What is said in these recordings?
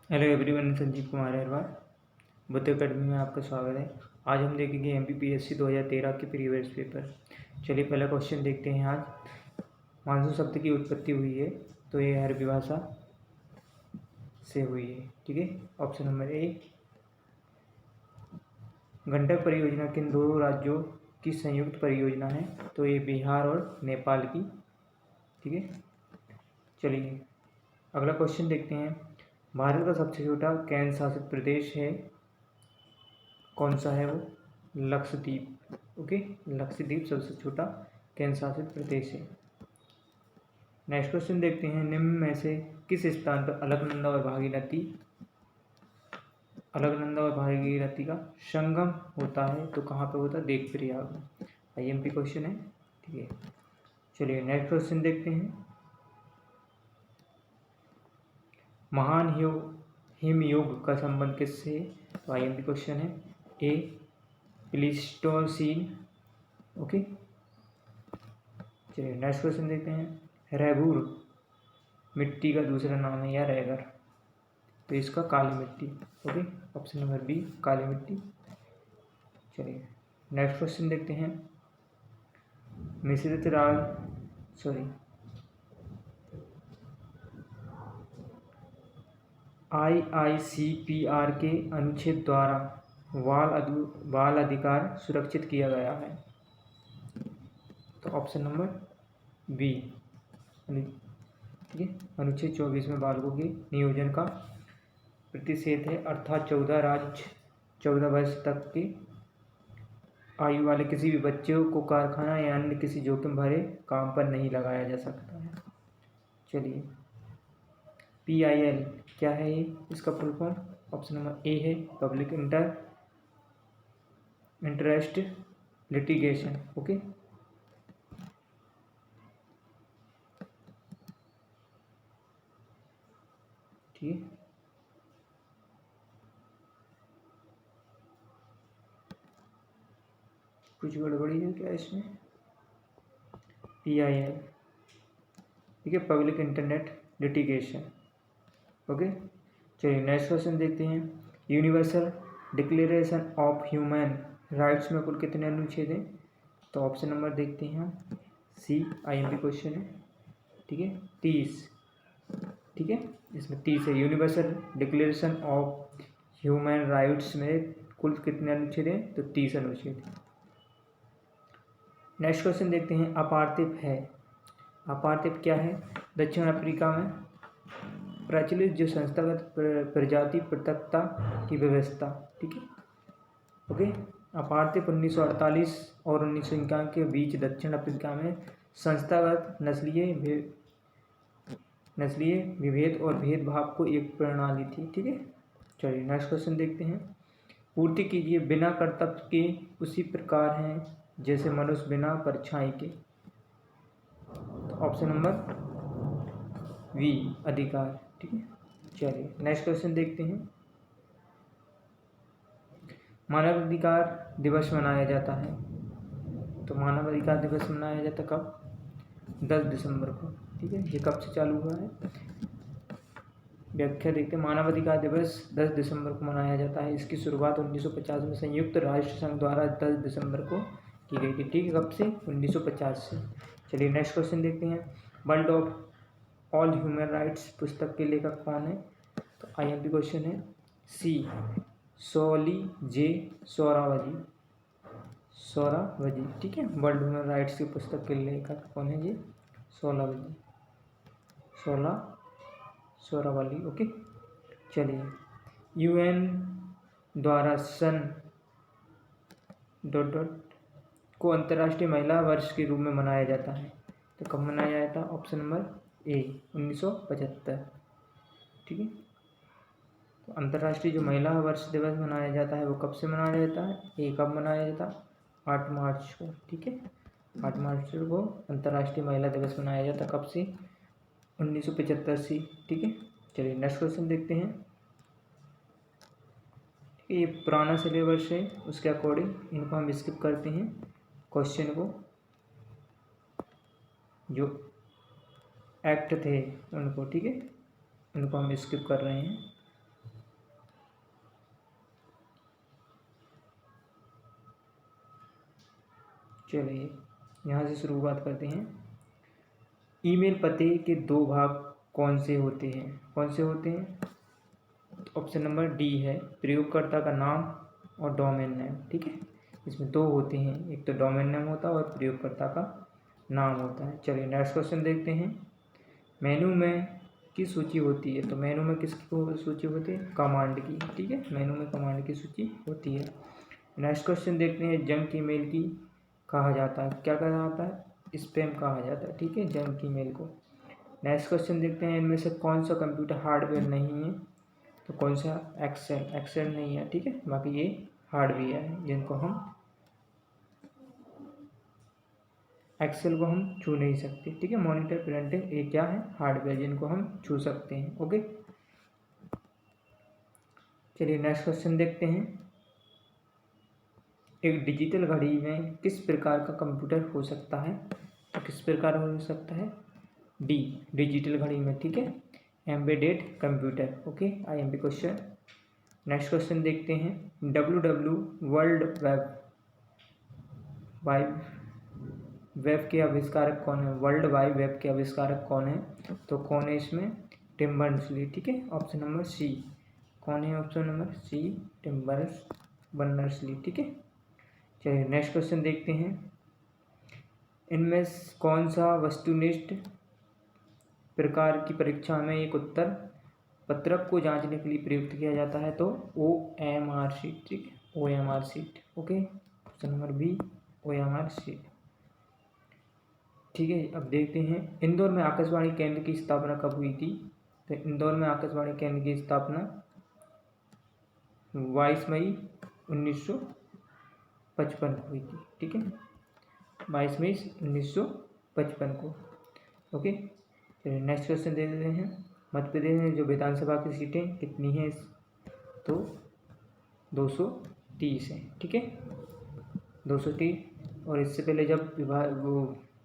Hello everyone, Sanjeev Kumar Aharwal Buddha academy में आपका स्वागत है। आज हम देखेंगे एमपीपीएससी 2013 के प्रीवियस पेपर। चलिए पहला क्वेश्चन देखते हैं। आज मानसून शब्द की उत्पत्ति हुई है, तो ये अरबी भाषा से हुई है। ठीक है, ऑप्शन नंबर ए। गंडक परियोजना किन दो राज्यों की संयुक्त परियोजना है? तो ये बिहार और नेपाल की। ठीक है, चलिए अगला क्वेश्चन देखते हैं। भारत का सबसे छोटा केंद्र शासित प्रदेश है, कौन सा है वो? लक्षद्वीप। ओके, लक्षद्वीप सबसे छोटा केंद्र शासित प्रदेश है। नेक्स्ट क्वेश्चन देखते हैं। निम्न में से किस स्थान पर अलकनंदा और भागीरथी का संगम होता है? तो कहाँ पे होता है? देवप्रयाग में। आईएमपी क्वेश्चन है। ठीक है, चलिए नेक्स्ट क्वेश्चन देखते हैं। महान हिमयुग का संबंध किससे है? तो आईएमपी क्वेश्चन है। ए प्लीस्टोसीन। ओके, चलिए नेक्स्ट क्वेश्चन देखते हैं। रैगूर मिट्टी का दूसरा नाम है या रैगर? तो इसका काली मिट्टी। ओके, ऑप्शन नंबर बी काली मिट्टी। चलिए नेक्स्ट क्वेश्चन देखते हैं। मिश्रित राग IICPR के अनुच्छेद द्वारा बाल अधिकार सुरक्षित किया गया है? तो ऑप्शन नंबर बी। ठीक है, अनुच्छेद 24 में बालकों के नियोजन का प्रतिषेध है, अर्थात 14 वर्ष तक की आयु वाले किसी भी बच्चे को कारखाना या अन्य किसी जोखिम भरे काम पर नहीं लगाया जा सकता है। चलिए PIL क्या है ये? इसका full form option number A है पब्लिक इंटरेस्ट लिटिगेशन। ओके, ठीक है, कुछ गड़बड़ी है क्या इसमें? PIL, ठीक है, पब्लिक इंटरनेट लिटिगेशन। ओके, चलिए नेक्स्ट क्वेश्चन देखते हैं। Universal declaration of human rights में कुल कितने अनुच्छेद हैं? तो ऑप्शन नंबर देखते हैं हम सी। IMP क्वेश्चन है। ठीक है, 30। ठीक है, इसमें 30 है। Universal declaration of human rights में कुल कितने अनुच्छेद हैं? तो 30 अनुच्छेद। नेक्स्ट क्वेश्चन देखते हैं। अपार्थिव है, अपार्थिव क्या है? दक्षिण अफ्रीका में प्रचलित जो संस्थागत प्रजाति पृथकता की व्यवस्था। ठीक है, ओके। अपार्थिव 1948 और 1951 के बीच दक्षिण अफ्रीका में संस्थागत नस्लीय विभेद और भेदभाव को एक प्रणाली थी। ठीक है, चलिए नेक्स्ट क्वेश्चन देखते हैं। पूर्ति कीजिए। बिना कर्तव्य के उसी प्रकार हैं जैसे मनुष्य बिना परछाई के। ऑप्शन नंबर वी अधिकार। ठीक है, चलिए नेक्स्ट क्वेश्चन देखते हैं। मानव अधिकार दिवस मनाया जाता है, तो मानव अधिकार दिवस मनाया जाता कब? 10 दिसंबर को। ठीक है, ये कब से चालू हुआ है? व्याख्या देखते हैं। मानव अधिकार दिवस 10 दिसंबर को मनाया जाता है। इसकी शुरुआत 1950 में संयुक्त राष्ट्र संघ द्वारा 10 दिसंबर को की गई थी। ठीक है, कब से? 1950 से। चलिए नेक्स्ट क्वेश्चन देखते हैं। World of all human rights पुस्तक के लेखक कौन है? तो IMP क्वेश्चन है सी सोली जे सोरावजी। ठीक है, वर्ल्ड ह्यूमन राइट्स की पुस्तक के लेखक कौन है? ये सोरावली। ओके, चलिए UN द्वारा सन ... को अंतर्राष्ट्रीय महिला वर्ष के रूप में मनाया जाता है, तो कब मनाया जाता है? Option number A 1975। ठीक है, तो अंतर्राष्ट्रीय जो महिला वर्ष दिवस मनाया जाता है वो कब से मनाया जाता है? ए कब मनाया जाता है? 8 मार्च को। ठीक है, 8 मार्च को अंतर्राष्ट्रीय महिला दिवस मनाया जाता है। कब से? 1975 से। ठीक है, चलिए नेक्स्ट क्वेश्चन देखते हैं। ये पुराना सिलेबस है, उसके अकॉर्डिंग इनको हम स्किप करते हैं क्वेश्चन को। जो एक्ट थे उनको, ठीक है, उनको हम स्किप कर रहे हैं। चलिए यहाँ से शुरुआत करते हैं। ईमेल पते के दो भाग कौन से होते हैं? कौन से होते हैं? ऑप्शन नंबर डी है, प्रयोगकर्ता का नाम और डोमेन नेम। ठीक है, इसमें दो होते हैं, एक तो डोमेन नेम होता है और प्रयोगकर्ता का नाम होता है। चलिए नेक्स्ट क्वेश्चन देखते हैं। मेनू में की सूची होती है, तो मेनू में किसकी सूची होती है? कमांड की। ठीक है, मेनू में कमांड की सूची होती है। नेक्स्ट क्वेश्चन देखते हैं। जंक ईमेल की कहा जाता है, क्या कहा जाता है? स्पैम कहा जाता है। ठीक है, जंक ईमेल को। नेक्स्ट क्वेश्चन देखते हैं। इनमें से कौन सा कंप्यूटर हार्डवेयर नहीं है? तो कौन सा? एक्सेल नहीं है। ठीक है, बाकी ये हार्डवेयर है जिनको हम एक्सेल को हम छू नहीं सकते। ठीक है, मॉनिटर प्रिंटिंग ये क्या है? हार्डवेयर जिनको हम छू सकते हैं। ओके, चलिए नेक्स्ट क्वेश्चन देखते हैं। एक डिजिटल घड़ी में किस प्रकार का कंप्यूटर हो सकता है? तो किस प्रकार हो सकता है? डी, डिजिटल घड़ी में। ठीक है, embedded computer. Okay, IMP question. Next question देखते हैं। वर्ल्ड वाइड वेब के आविष्कारक कौन है? वर्ल्ड वाइड वेब के आविष्कारक कौन है? तो कौन है इसमें? Tim Berners Lee. ठीक है, ऑप्शन नंबर सी। कौन है? Option number C, Tim Berners Lee. ठीक है, चलिए नेक्स्ट क्वेश्चन देखते हैं। इनमें कौन सा वस्तुनिष्ठ प्रकार की परीक्षा में एक उत्तर पत्रक को जांचने के लिए प्रयुक्त किया जाता है? तो OMR शीट। ठीक है, OMR sheet. Okay, option number B, OMR sheet. ठीक है, अब देखते हैं। इंदौर में आकाशवाणी केंद्र की स्थापना कब हुई थी? तो इंदौर में आकाशवाणी केंद्र की स्थापना 22 मई 1955 को हुई थी। ठीक है, 22 मई 1955 को। ओके, चलिए नेक्स्ट क्वेश्चन दे देते हैं। मध्य प्रदेश में जो विधानसभा की सीटें कितनी हैं? तो 230 हैं। ठीक है, 230। और इससे पहले जब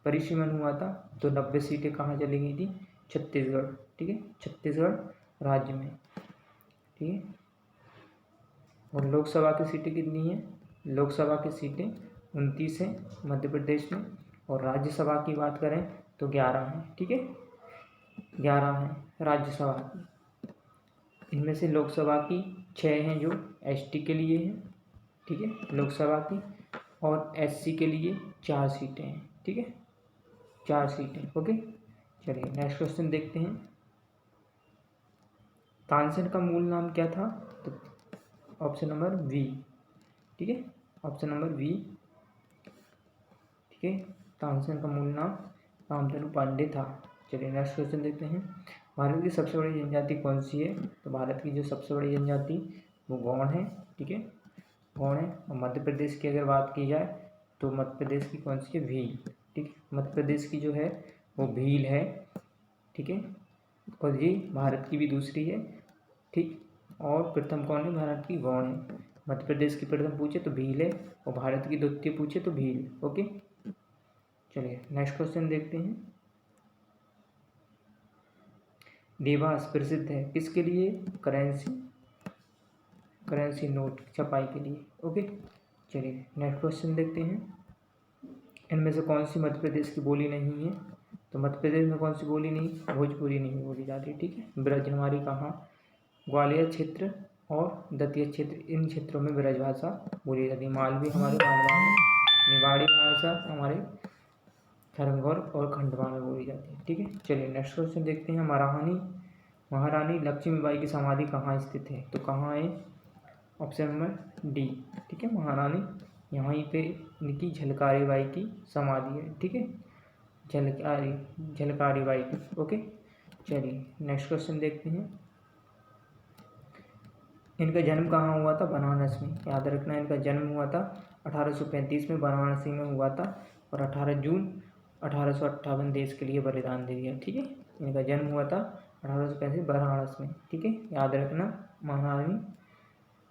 परिसीमन हुआ था तो 90 सीटें कहाँ चली गई थी? छत्तीसगढ़। ठीक है, छत्तीसगढ़ राज्य में। ठीक है, और लोकसभा की सीटें कितनी हैं? लोकसभा की सीटें 29 हैं मध्य प्रदेश में। और राज्यसभा की बात करें तो 11 हैं। ठीक है, 11 हैं राज्यसभा की। इनमें से लोकसभा की 6 हैं जो ST के लिए हैं। ठीक है, लोकसभा की। और SC के लिए 4 सीटें हैं। ठीक है, 4 सीटें। ओके, चलिए नेक्स्ट क्वेश्चन देखते हैं। तानसेन का मूल नाम क्या था? तो ऑप्शन नंबर बी। ठीक है, ऑप्शन नंबर बी। ठीक है, तानसेन का मूल नाम रामधनु पांडे था। चलिए नेक्स्ट क्वेश्चन देखते हैं। भारत की सबसे बड़ी जनजाति कौन सी है? तो भारत की जो सबसे बड़ी जनजाति वो गौड़ है। ठीक है, गौड़ है। और मध्य प्रदेश की अगर बात की जाए तो मध्य प्रदेश की कौन सी है? भील। ठीक है, मध्य प्रदेश की जो है वो भील है। ठीक है, और ये भारत की भी दूसरी है। ठीक, और प्रथम कौन है? भारत की गौड़ है। मध्य प्रदेश की प्रथम पूछे तो भील है, और भारत की द्वितीय पूछे तो भील। ओके, चलिए नेक्स्ट क्वेश्चन देखते हैं। देवास प्रसिद्ध है किसके लिए? करेंसी नोट छपाई के लिए। ओके, चलिए नेक्स्ट क्वेश्चन देखते हैं। इनमें से कौन सी मध्य प्रदेश की बोली नहीं है? तो मध्य प्रदेश में कौन सी बोली नहीं? भोजपुरी नहीं बोली जाती। ठीक है, ब्रज हमारी कहाँ? ग्वालियर क्षेत्र और दतिया क्षेत्र, इन क्षेत्रों में ब्रज भाषा बोली जाती है। मालवी हमारे मालवा में, निवाड़ी भाषा हमारे खरंगौर और खंडवा में बोली जाती है। ठीक है, चलिए नेक्स्ट क्वेश्चन देखते हैं। महारानी लक्ष्मीबाई की समाधि कहाँ स्थित है? तो कहाँ है? Option number D. ठीक है, महारानी यहीं पे इनकी झलकारी बाई की समाधि है। ठीक है, झलकारी बाई की। ओके, चलिए नेक्स्ट क्वेश्चन देखते हैं। इनका जन्म कहाँ हुआ था? बनारस में। याद रखना, इनका जन्म हुआ था 1835 में, बनारसी में हुआ था। और 18 जून 1858 देश के लिए बलिदान दे दिया। ठीक है, इनका जन्म हुआ था 1835 बनारस में। ठीक है, याद रखना महारानी।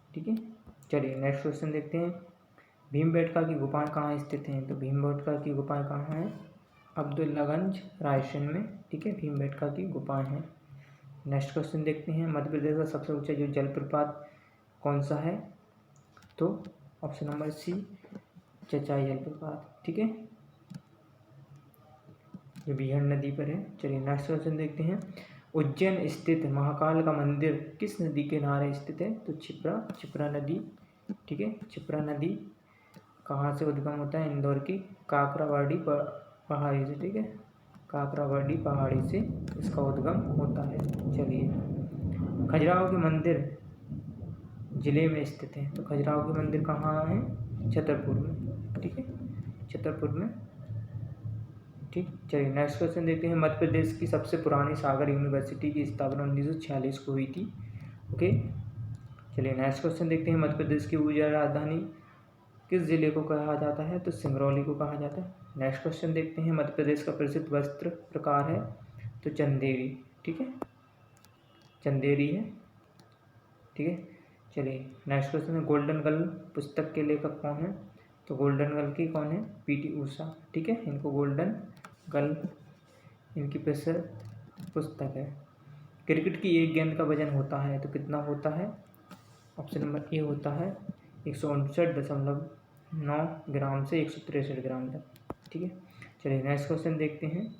ठीक है, चलिए नेक्स्ट क्वेश्चन देखते हैं। भीमबेटका की गुफाएं कहाँ स्थित हैं? तो भीमबेटका की गुफाएं कहाँ हैं? अब्दुल्लागंज रायसेन में। ठीक है, भीमबेटका की गुफाएं हैं। नेक्स्ट क्वेश्चन देखते हैं। मध्य प्रदेश का सबसे ऊंचा जो जलप्रपात कौन सा है? तो ऑप्शन नंबर सी, चचाई जलप्रपात, ठीक है, जो बिहार नदी पर है। चलिए नेक्स्ट क्वेश्चन देखते हैं। उज्जैन स्थित महाकाल का मंदिर किस नदी के किनारे स्थित है? तो क्षिप्रा नदी, ठीक है। क्षिप्रा नदी कहाँ से उद्गम होता है? इंदौर की काकरावाड़ी पहाड़ी से, ठीक है, काकरावाड़ी पहाड़ी से इसका उद्गम होता है। चलिए, खजुराहो के मंदिर जिले में स्थित है, तो खजुराहो के मंदिर कहाँ है? छतरपुर में, ठीक है, छतरपुर में, ठीक। चलिए नेक्स्ट क्वेश्चन देखते हैं। मध्य प्रदेश की सबसे पुरानी सागर यूनिवर्सिटी की स्थापना 1946 को हुई थी। ओके, चलिए नेक्स्ट क्वेश्चन देखते हैं। मध्य प्रदेश की ऊर्जा राजधानी किस जिले को कहा जाता है? तो सिंगरौली को कहा जाता है। नेक्स्ट क्वेश्चन देखते हैं। मध्य प्रदेश का प्रसिद्ध वस्त्र प्रकार है? तो चंदेरी, ठीक है, चंदेरी है, ठीक है। चलिए नेक्स्ट क्वेश्चन है। गोल्डन गर्ल पुस्तक के लेखक कौन है? तो गोल्डन गर्ल की कौन है? पीटी उषा, ठीक है, इनको गोल्डन गर्ल इनकी प्रसिद्ध पुस्तक है। क्रिकेट की एक गेंद का वजन होता है, तो कितना होता है? ऑप्शन नंबर ए होता है 159.9 ग्राम से 163 ग्राम तक, ठीक है। चलिए नेक्स्ट क्वेश्चन देखते हैं।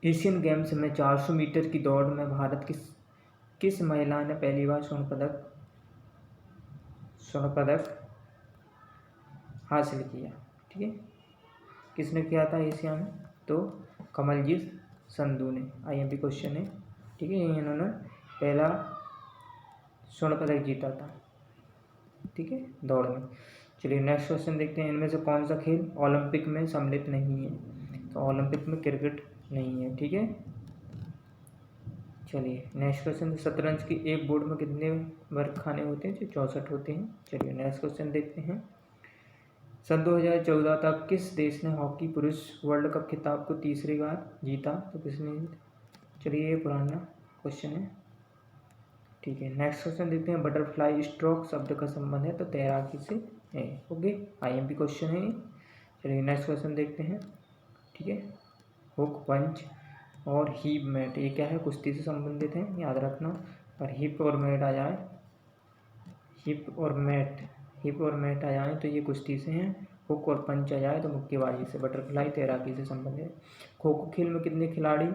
एशियन गेम्स में 400 मीटर की दौड़ में भारत किस महिला ने पहली बार स्वर्ण पदक हासिल किया? ठीक है, किसने किया था एशिया में? तो कमलजीत संधू ने। आईएमपी क्वेश्चन है, ठीक है, इन्होंने पहला स्वर्ण पदक जीता था, ठीक है, दौड़ में। चलिए नेक्स्ट क्वेश्चन देखते हैं। इनमें से कौन सा खेल ओलंपिक में सम्मिलित नहीं है? तो ओलंपिक में क्रिकेट नहीं है, ठीक है। चलिए नेक्स्ट क्वेश्चन। शतरंज की एक बोर्ड में कितने वर्ग खाने होते हैं? जो 64 होते हैं। चलिए नेक्स्ट क्वेश्चन देखते हैं। सन 2014 तक किस देश ने हॉकी पुरुष वर्ल्ड कप खिताब को तीसरी बार जीता? तो किसने? चलिए ये पुराना क्वेश्चन है, ठीक है। नेक्स्ट क्वेश्चन देखते हैं। बटरफ्लाई स्ट्रोक शब्द का संबंध है? तो तैराकी से है। ओके, आईएमपी क्वेश्चन है। चलिए नेक्स्ट क्वेश्चन देखते हैं, ठीक है। हुक, पंच और हीप मैट ये क्या है? कुश्ती से संबंधित है, याद रखना। और हिप और मैट आ जाए, हिप और मैट आ जाए तो ये कुश्ती से हैं। हुक और पंच आ जाए तो मुक्केबाजी से। बटरफ्लाई तैराकी से संबंधित है। खो खो खेल में कितने खिलाड़ी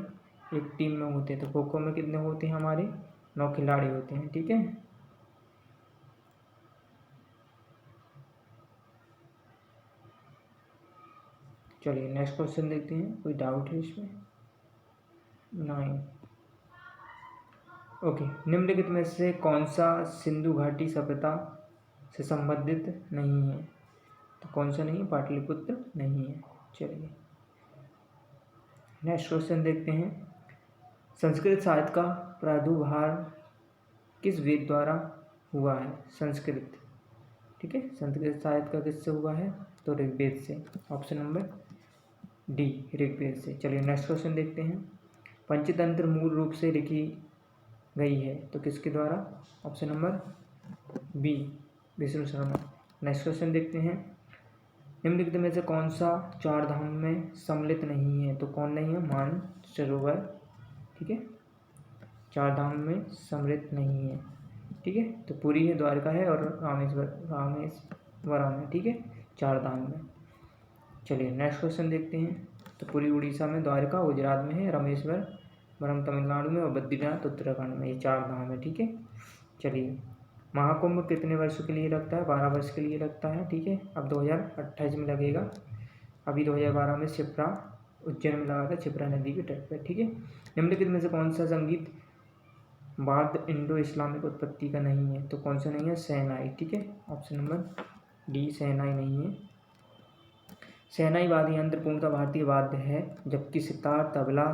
एक टीम में होते हैं? तो खो खो में कितने होते हैं? हमारे 9 खिलाड़ी होते हैं, ठीक है। चलिए नेक्स्ट क्वेश्चन देखते हैं। कोई डाउट है इसमें? 9। ओके, निम्नलिखित में से कौन सा सिंधु घाटी सभ्यता से संबंधित नहीं है? तो कौन सा नहीं? पाटलिपुत्र नहीं है। चलिए नेक्स्ट क्वेश्चन देखते हैं। संस्कृत साहित्य का प्रादुर्भाव किस वेद द्वारा हुआ है? संस्कृत, ठीक है, संस्कृत साहित्य का किससे हुआ है? तो ऋग्वेद से। ऑप्शन नंबर डी, ऋग्वेद से। चलिए नेक्स्ट क्वेश्चन देखते हैं। पंचतंत्र मूल रूप से लिखी गई है तो किसके द्वारा? Option number B, Vishnu Sharma. Next question देखते हैं। निम्नलिखित में से कौन सा 4 धाम में सम्मिलित नहीं है? तो कौन नहीं है? मानसरोवर, ठीक है, 4 धाम में सम्मिलित नहीं है, ठीक है। तो पुरी है, द्वारका है और रामेश्वरम है, ठीक है, 4 धाम में। चलिए नेक्स्ट क्वेश्चन देखते हैं। तो पुरी उड़ीसा में, द्वारका गुजरात में है, रामेश्वरम तमिलनाडु में और बद्रीनाथ उत्तराखंड में, ये 4 धाम है, ठीक है। चलिए, महाकुंभ कितने वर्षों के लिए लगता है? 12 वर्ष के लिए लगता है, ठीक है। अब 2028 में लगेगा। अभी 2012 में क्षिप्रा उज्जैन में लगा था, क्षिप्रा नदी के तट पर, ठीक है। निम्नलिखित में से कौन सा संगीत वाद्य इंडो इस्लामिक उत्पत्ति का नहीं है? तो कौन सा नहीं है? शहनाई, ठीक है, ऑप्शन नंबर डी, शहनाई नहीं है। शहनाई वाद्य यंत्र पूर्णतः भारतीय वाद्य है, जबकि सितार, तबला,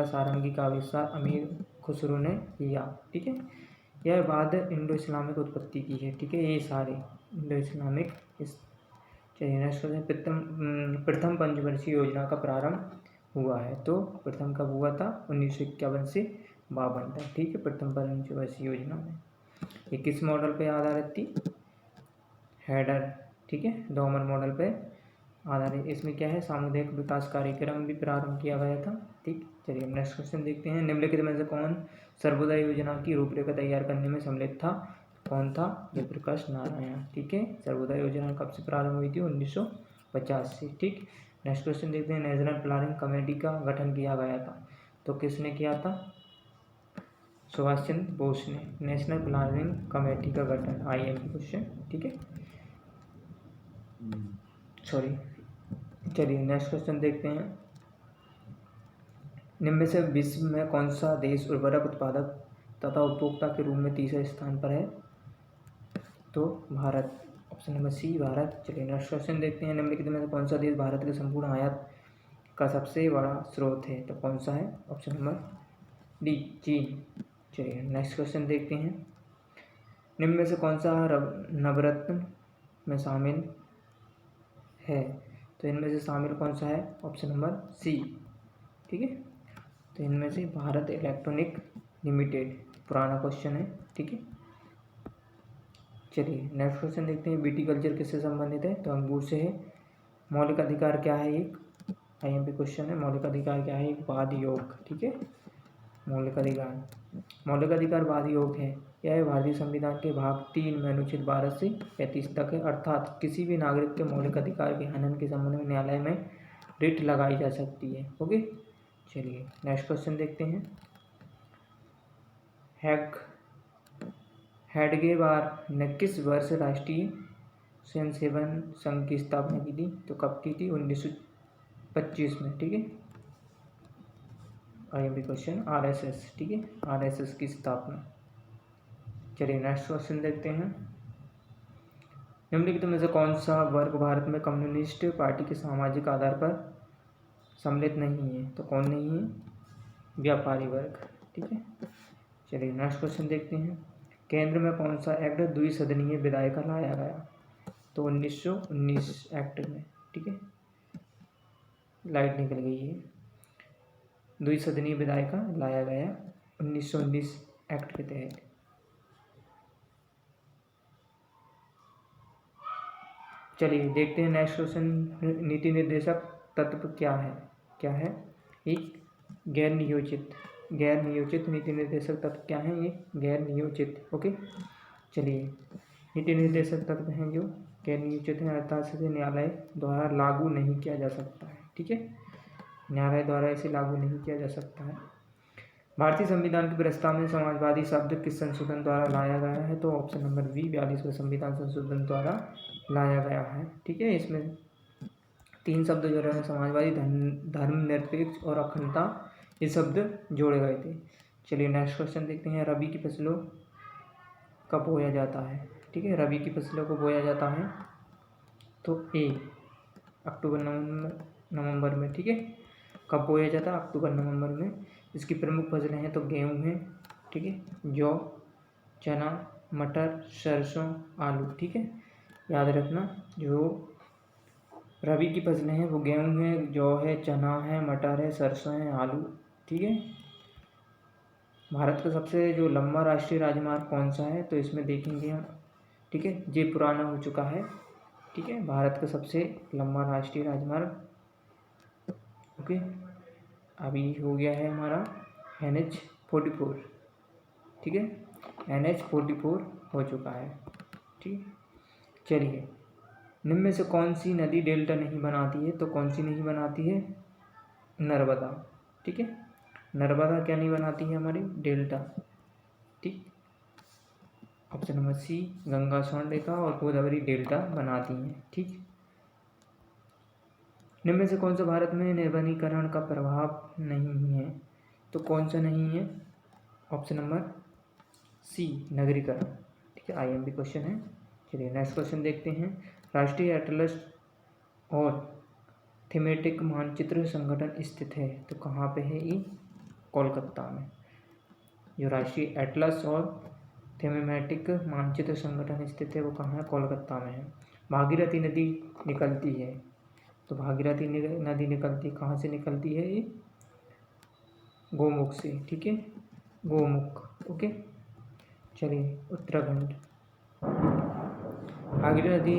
सारंगी का आविष्कार अमीर खुसरो ने किया, ठीक है। यह वाद्य इंडो इस्लामिक उत्पत्ति की है, ठीक है, ये सारे इंडो इस्लामिक। चलिए नेक्स्ट क्वेश्चन। प्रथम पंचवर्षीय योजना का प्रारंभ हुआ है? तो प्रथम कब हुआ था? 1951 से 52 तक, ठीक है, प्रथम पंचवर्षीय योजना में। ये किस मॉडल पे आधारित थी? हेडर, ठीक है, डोमर मॉडल पे आधारित। इसमें क्या है? सामुदायिक विकास कार्यक्रम भी प्रारंभ किया गया था, ठीक। चलिए नेक्स्ट क्वेश्चन देखते हैं। निम्नलिखित में से कौन सर्वोदय योजना की रूपरेखा तैयार करने में सम्मिलित था? कौन था? जयप्रकाश नारायण। ठीक है। सर्वोदय योजना कब से प्रारंभ हुई थी? 1950 से। ठीक। नेक्स्ट क्वेश्चन देखते हैं। नेशनल प्लानिंग कमेटी का गठन किया गया था, तो किसने किया था? सुभाष चंद्र बोस ने। नेशनल प्लानिंग कमेटी का गठन, IMP क्वेश्चन। ठीक है, सॉरी। चलिए नेक्स्ट क्वेश्चन देखते हैं। निम्न में से विश्व में कौन सा देश उर्वरक उत्पादक तथा उपभोक्ता के रूप में तीसरे स्थान पर है? तो Bharat. Option number C, Bharat. चलिए नेक्स्ट क्वेश्चन देखते हैं। निम्नलिखित में से कौन सा देश भारत के संपूर्ण आयात का सबसे बड़ा स्रोत है? तो कौन सा है? ऑप्शन नंबर डी, चीन। चलिए नेक्स्ट क्वेश्चन देखते हैं। निम्न में से कौन सा नवरत्न में शामिल है? तो इनमें से शामिल कौन सा है? Option number C. ठीक है, तो इनमें से भारत इलेक्ट्रॉनिक लिमिटेड। पुराना क्वेश्चन है। ठीक है, चलिए नेक्स्ट क्वेश्चन देखते हैं। विटीकल्चर किससे संबंधित है? तो अंगूर से है। मौलिक अधिकार क्या है? एक IMP क्वेश्चन है। मौलिक अधिकार क्या है? एक वाद योग। ठीक है, मौलिक अधिकार वाद योग है। यह भारतीय संविधान के भाग 3 में अनुच्छेद 12 से 35 तक है। अर्थात किसी भी नागरिक के मौलिक अधिकार के हनन के संबंध में न्यायालय में रिट लगाई जा सकती है। ओके, चलिए नेक्स्ट क्वेश्चन देखते हैं। हेडगेवार ने किस वर्ष राष्ट्रीय स्वयंसेवक संघ की स्थापना की थी? तो कब की थी? 1925 में। ठीक है, IMP क्वेश्चन। RSS। ठीक है, RSS की स्थापना। चलिए नेक्स्ट क्वेश्चन देखते हैं। निम्नलिखित में से कौन सा वर्ग भारत में कम्युनिस्ट पार्टी के सामाजिक आधार पर सम्मिलित नहीं है? तो कौन नहीं है? व्यापारी वर्ग। ठीक है, चलिए नेक्स्ट क्वेश्चन देखते हैं। केंद्र में कौन सा एक्ट द्विसदनीय विधायिका लाया गया? तो 1919 एक्ट में। ठीक है, लाइट निकल गई है। द्विसदनीय विधायिका लाया गया 1919 एक्ट के तहत। चलिए देखते हैं नेक्स्ट क्वेश्चन। नीति निर्देशक तत्व क्या है? एक गैर नियोजित नीति निर्देशक तत्व क्या है? ये गैर नियोजित। ओके, चलिए नीति निर्देशक तत्व हैं जो गैर नियोजित हैं, अर्थात इसे न्यायालय द्वारा लागू नहीं किया जा सकता है। ठीक है, न्यायालय द्वारा इसे लागू नहीं किया जा सकता है। भारतीय संविधान के प्रस्ताव में समाजवादी शब्द किस संशोधन द्वारा लाया गया है? तो ऑप्शन नंबर बी, 42वें संविधान संशोधन द्वारा लाया गया है। ठीक है, इसमें 3 शब्द जो रहे समाजवादी, धर्मनिरपेक्ष और अखंडता, ये शब्द जोड़े गए थे। चलिए नेक्स्ट क्वेश्चन देखते हैं। रबी की फसलों कब बोया जाता है? ठीक है, रबी की फसलों को बोया जाता है तो ए, अक्टूबर नवंबर में। ठीक है, कब बोया जाता है? अक्टूबर नवंबर में। इसकी प्रमुख फसलें हैं तो गेहूँ है। ठीक है, जौ, चना, मटर, सरसों, आलू। ठीक है, याद रखना जो रबी की फसलें हैं वो गेहूँ है, जौ है, चना है, मटर है, सरसों है, आलू। ठीक है, भारत का सबसे जो लंबा राष्ट्रीय राजमार्ग कौन सा है? तो इसमें देखेंगे हम। ठीक है, ये पुराना हो चुका है। ठीक है, भारत का सबसे लंबा राष्ट्रीय राजमार्ग ओके अभी हो गया है हमारा NH-44। ठीक है, NH-44 हो चुका है। ठीक, चलिए निम्न में से कौन सी नदी डेल्टा नहीं बनाती है? तो कौन सी नहीं बनाती है? नर्मदा। ठीक है, नर्मदा क्या नहीं बनाती है? हमारी डेल्टा। ठीक, option number C, Ganga Subarnarekha और गोदावरी डेल्टा बनाती हैं। ठीक, निम्न में से कौन सा भारत में निर्वनीकरण का प्रभाव नहीं है? तो कौन सा नहीं है? ऑप्शन नंबर सी, नगरीकरण। ठीक है, IMP क्वेश्चन है। चलिए नेक्स्ट क्वेश्चन देखते हैं। राष्ट्रीय एटलस और थीमेटिक मानचित्र संगठन स्थित है तो कहाँ पे है? ये कोलकाता में। जो राष्ट्रीय एटलस और थीमेटिक मानचित्र संगठन स्थित है वो कहाँ है? कोलकाता में है। भागीरथी नदी निकलती है तो भागीरथी नदी निकलती कहाँ से निकलती है? ये गोमुख से। ठीक है, गोमुख। ओके, चलिए उत्तराखंड। भागीरथी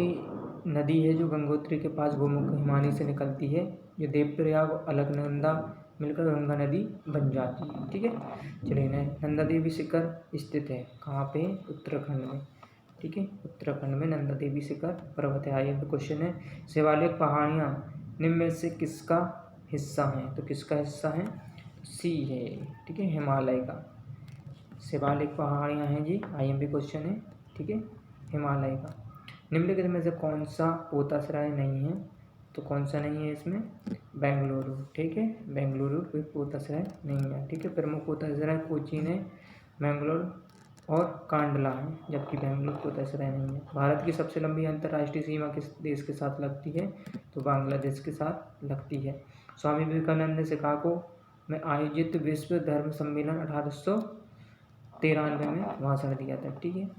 नदी है जो गंगोत्री के पास गोमुख हिमानी से निकलती है। जो देवप्रयाग और अलकनंदा मिलकर गंगा नदी बन जाती है। ठीक है, चलिए नंदा देवी शिखर स्थित है कहाँ पे? उत्तराखंड में। ठीक है, उत्तराखंड में नंदा देवी शिखर पर्वत है। आइए क्वेश्चन है, शिवालिक पहाड़ियाँ निम्न में से किसका हिस्सा हैं? तो किसका हिस्सा है? सी है, ठीक है, हिमालय का। शिवालिक पहाड़ियाँ हैं जी, IMP क्वेश्चन है, ठीक है, हिमालय का। निम्नलिखित में से कौन सा पोताश्रय नहीं है? तो कौन सा नहीं है इसमें? बेंगलुरु, ठीक है, बेंगलुरु कोई पोताश्रय नहीं है, ठीक है। प्रमुख पोताश्रय कोचीन है, मैंगलोर और कांडला है, जबकि बेंगलुरु पोताश्रय नहीं है। भारत की सबसे लंबी अंतर्राष्ट्रीय सीमा किस देश के साथ लगती है? तो बांग्लादेश के साथ लगती है। स्वामी विवेकानंद ने शिकागो में आयोजित विश्व धर्म सम्मेलन 1893 में भाषण दिया था, ठीक है।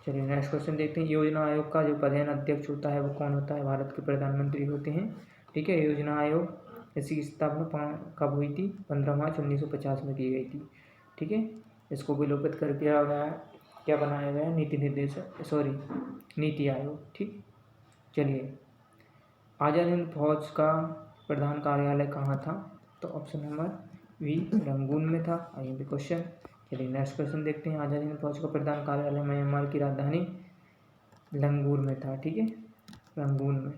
चलिए नेक्स्ट क्वेश्चन देखते हैं। योजना आयोग का जो प्रधान अध्यक्ष होता है वो कौन होता है? भारत के प्रधानमंत्री होते हैं, ठीक है। योजना आयोग इसकी स्थापना कब हुई थी? 15 मार्च 1950 में की गई थी, ठीक है। इसको विलोपित कर दिया गया, क्या बनाया गया? नीति निर्देशक, सॉरी नीति आयोग, ठीक। चलिए, आज़ाद हिंद फौज का प्रधान कार्यालय कहाँ था? तो ऑप्शन नंबर बी रंगून में था। आइए क्वेश्चन। चलिए नेक्स्ट क्वेश्चन देखते हैं। आज़ाद हिंद फौज का प्रधान कार्यालय म्यांमार की राजधानी लंगूर में था, ठीक है, रंगून में।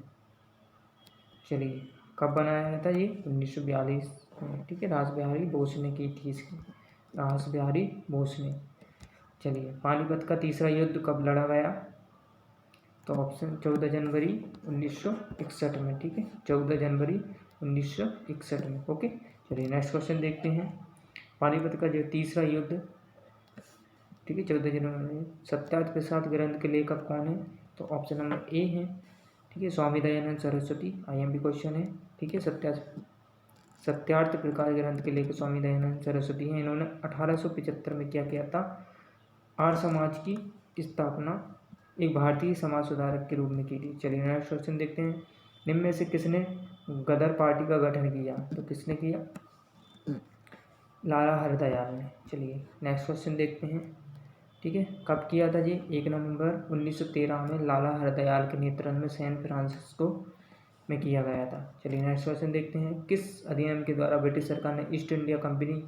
चलिए, कब बनाया गया था ये? 1942 में, ठीक है। रास बिहारी बोस ने की थी इसकी, रास बिहारी बोस ने। चलिए, पानीपत का तीसरा युद्ध कब लड़ा गया? तो ऑप्शन 14 जनवरी 1961 में, ठीक है, 14 जनवरी 1961 में, ओके। चलिए नेक्स्ट क्वेश्चन देखते हैं। पानीपत का जो तीसरा युद्ध, ठीक है, 14 जनवरी में। सत्यार्थ प्रसाद ग्रंथ के लेखक कौन है? तो ऑप्शन नंबर ए है, ठीक है, स्वामी दयानंद सरस्वती। IMP क्वेश्चन है, ठीक है। सत्यार्थ प्रकाश ग्रंथ के लेखक स्वामी दयानंद सरस्वती हैं। इन्होंने 1875 में क्या किया था? आर्य समाज की स्थापना एक भारतीय समाज सुधारक के रूप में की थी। चलिए नेक्स्ट क्वेश्चन देखते हैं। निम्न में से किसने गदर पार्टी का गठन किया? तो किसने किया? लाला हरदयाल ने। चलिए नेक्स्ट क्वेश्चन देखते हैं, ठीक है। कब किया था जी? 1 नवंबर 1913 में लाला हरदयाल के नेतृत्व में सैन फ्रांसिस्को में किया गया था। चलिए नेक्स्ट क्वेश्चन देखते हैं। किस अधिनियम के द्वारा ब्रिटिश सरकार ने ईस्ट इंडिया कंपनी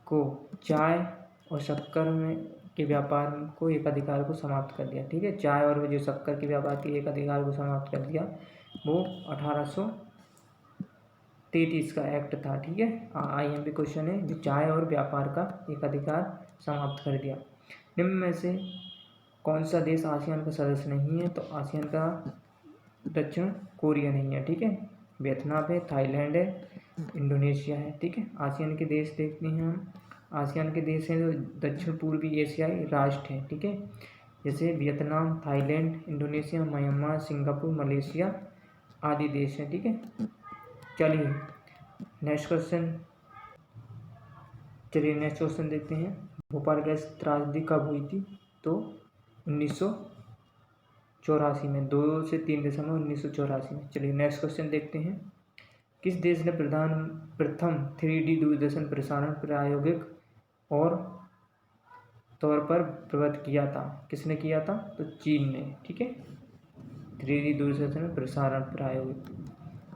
को चाय और शक्कर में के व्यापार को एक अधिकार को समाप्त कर दिया, ठीक है। चाय और जो शक्कर के व्यापार के एक अधिकार को समाप्त कर दिया, वो 1833 का एक्ट था, ठीक है। IMP क्वेश्चन है, जो चाय और व्यापार का एक अधिकार समाप्त कर दिया। निम्न में से कौन सा देश आसियान का सदस्य नहीं है? तो आसियान का दक्षिण कोरिया नहीं है, ठीक है, वियतनाम है, थाईलैंड है, इंडोनेशिया है, ठीक है। आसियान के देश देखते हैं हम। आसियान के देश हैं जो दक्षिण पूर्वी एशियाई राष्ट्र हैं, ठीक है, जैसे Vietnam, Thailand, Indonesia, Myanmar, Singapore, Malaysia आदि देश हैं, ठीक है। चलिए नेक्स्ट क्वेश्चन देखते हैं। भोपाल गैस त्रासदी कब हुई थी? तो 1984 में, 2 से 3 दिसंबर 1984 में। चलिए नेक्स्ट क्वेश्चन देखते हैं। किस देश ने प्रथम 3D दूरदर्शन प्रसारण प्रायोगिक और तौर पर प्रवृत्त किया था? किसने किया था? तो चीन ने, ठीक है, 3D दूरदर्शन प्रसारण प्रायोगिक।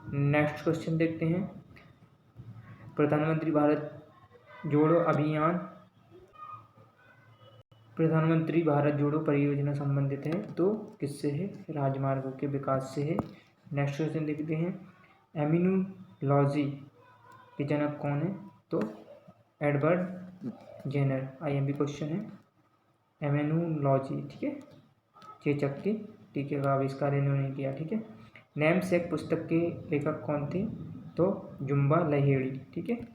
नेक्स्ट क्वेश्चन देखते हैं। प्रधानमंत्री भारत जोड़ो परियोजना संबंधित है, तो किससे है? राजमार्गों के विकास से है। नेक्स्ट क्वेश्चन देखते हैं। इम्यूनोलॉजी के जनक कौन है? तो एडवर्ड जेनर। IMP क्वेश्चन है, इम्यूनोलॉजी, ठीक है, चेचक के टीके का आविष्कार इन्होंने किया, ठीक है। नेम सेक पुस्तक के लेखक कौन थे? तो जुम्बा लाहिड़ी, ठीक है।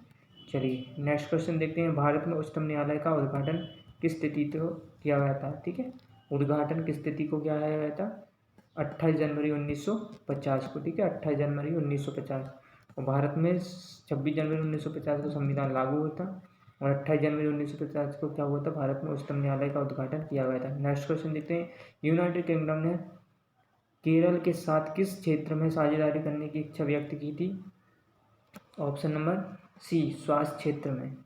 चलिए नेक्स्ट क्वेश्चन देखते हैं। भारत में उच्चतम न्यायालय का उद्घाटन किस तिथि को किया गया था? ठीक है, उद्घाटन किस तिथि को किया गया था? 28 जनवरी 1950 को, ठीक है, 28 जनवरी 1950। और भारत में 26 जनवरी 1950 को संविधान लागू हुआ था और 28 जनवरी 1950 को क्या हुआ था? भारत में उच्चतम न्यायालय का उद्घाटन किया गया था। नेक्स्ट क्वेश्चन देखते हैं। यूनाइटेड किंगडम ने केरल के साथ किस क्षेत्र में साझेदारी करने की इच्छा व्यक्त की थी? ऑप्शन नंबर सी, स्वास्थ्य क्षेत्र में,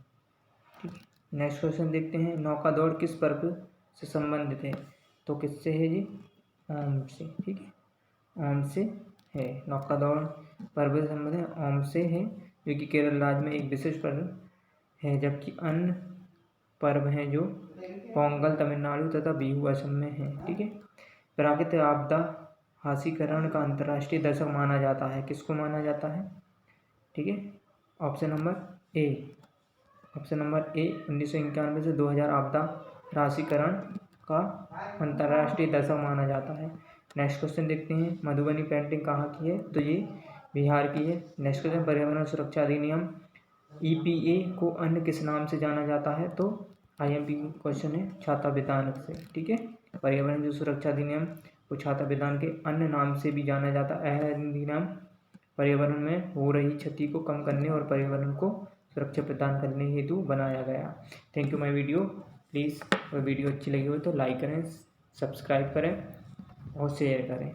ठीक है। नेक्स्ट क्वेश्चन देखते हैं। नौका दौड़ किस पर्व से संबंधित है? तो किससे है जी? ओम से, ठीक है, ओम से है। नौका दौड़ पर्व से संबंधित है, ओम से है, जो कि केरल राज्य में एक विशेष पर्व है, जबकि अन्य पर्व हैं जो पोंगल तमिलनाडु तथा बिहू असम में है। ठीक है। प्राकृतिक आपदा हाशीकरण का अंतर्राष्ट्रीय दशक माना जाता है। किसको माना जाता है? ठीक है। ऑप्शन नंबर ए 1991 से 2000 आपदा राशिकरण का अंतर्राष्ट्रीय दशक माना जाता है। नेक्स्ट क्वेश्चन देखते हैं। मधुबनी पेंटिंग कहाँ की है? तो ये बिहार की है। नेक्स्ट क्वेश्चन, पर्यावरण सुरक्षा अधिनियम EPA को अन्य किस नाम से जाना जाता है? तो IMP क्वेश्चन है, छाता विधान से। ठीक है। पर्यावरण जो सुरक्षा अधिनियम को छाता विधान के अन्य नाम से भी जाना जाता है। यह अधिनियम पर्यावरण में हो रही क्षति को कम करने और पर्यावरण को सुरक्षा प्रदान करने हेतु बनाया गया। Thank you my video. Please video अच्छी लगी हो तो लाइक करें, सब्सक्राइब करें और शेयर करें।